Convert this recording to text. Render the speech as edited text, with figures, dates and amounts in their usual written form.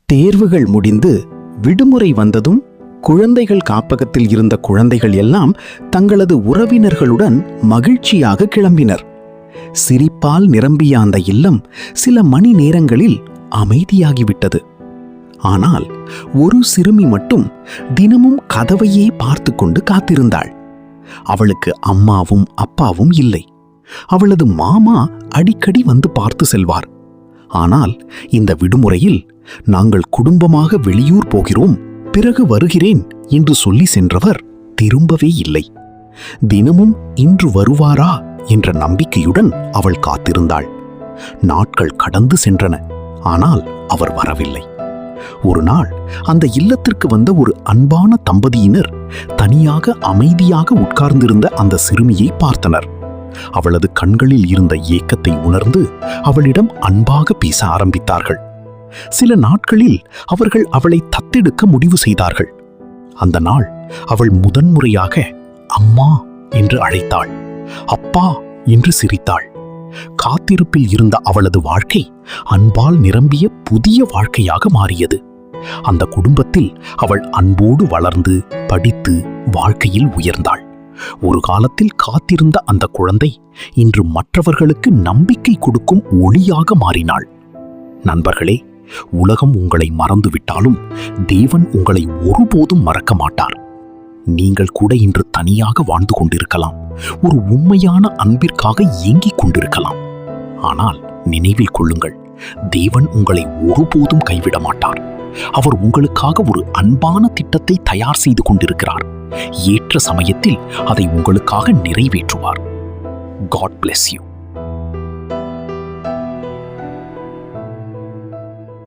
தேர்வுகள் முடிந்து விடுமுறை வந்ததும் குழந்தைகள் காப்பகத்தில் இருந்த குழந்தைகள் எல்லாம் தங்களது உறவினர்களுடன் மகிழ்ச்சியாக கிளம்பினர். சிரிப்பால் நிரம்பிய அந்த இல்லம் சில மணி நேரங்களில் அமைதியாகிவிட்டது. ஆனால் ஒரு சிறுமி மட்டும் தினமும் கதவையே பார்த்து கொண்டு காத்திருந்தாள். அவளுக்கு அம்மாவும் அப்பாவும் இல்லை. அவளது மாமா அடிக்கடி வந்து பார்த்து செல்வார். ஆனால் இந்த விடுமுறையில் நாங்கள் குடும்பமாக வெளியூர் போகிறோம், பிறகு வருகிறேன் என்று சொல்லி சென்றவர் திரும்பவே இல்லை. தினமும் இன்று வருவாரா என்ற நம்பிக்கையுடன் அவள் காத்திருந்தாள். நாட்கள் கடந்து சென்றன. ஆனால் அவர் வரவில்லை. ஒரு நாள் அந்த இல்லத்திற்கு வந்த ஒரு அன்பான தம்பதியினர் தனியாக அமைதியாக உட்கார்ந்திருந்த அந்த சிறுமியை பார்த்தனர். அவளது கண்களில் இருந்த ஏக்கத்தை உணர்ந்து அவளிடம் அன்பாக பேச ஆரம்பித்தார்கள். சில நாட்களில் அவர்கள் அவளை தத்தெடுக்க முடிவு செய்தார்கள். அந்த நாள் அவள் முதன்முறையாக அம்மா என்று அழைத்தாள். அப்பா என்று சிரித்தாள். காத்திருப்பில் இருந்த அவளது வாழ்க்கை அன்பால் நிரம்பிய புதிய வாழ்க்கையாக மாறியது. அந்த குடும்பத்தில் அவள் அன்போடு வளர்ந்து படித்து வாழ்க்கையில் உயர்ந்தாள். ஒரு காலத்தில் காத்திருந்த அந்த குழந்தை இன்று மற்றவர்களுக்கு நம்பிக்கை கொடுக்கும் ஒளியாக மாறினாள். நண்பர்களே, உலகம் உங்களை மறந்துவிட்டாலும் தேவன் உங்களை ஒருபோதும் மறக்க மாட்டார். நீங்கள் கூட இன்று தனியாக வாழ்ந்து கொண்டிருக்கலாம், ஒரு உண்மையான அன்பிற்காக ஏங்கிக் கொண்டிருக்கலாம். ஆனால் நினைவில் கொள்ளுங்கள், தேவன் உங்களை ஒருபோதும் கைவிட மாட்டார். அவர் உங்களுக்காக ஒரு அன்பான திட்டத்தை தயார் செய்து கொண்டிருக்கிறார். ஏற்ற சமயத்தில் அதை உங்களுக்காக நிறைவேற்றுவார். God bless you.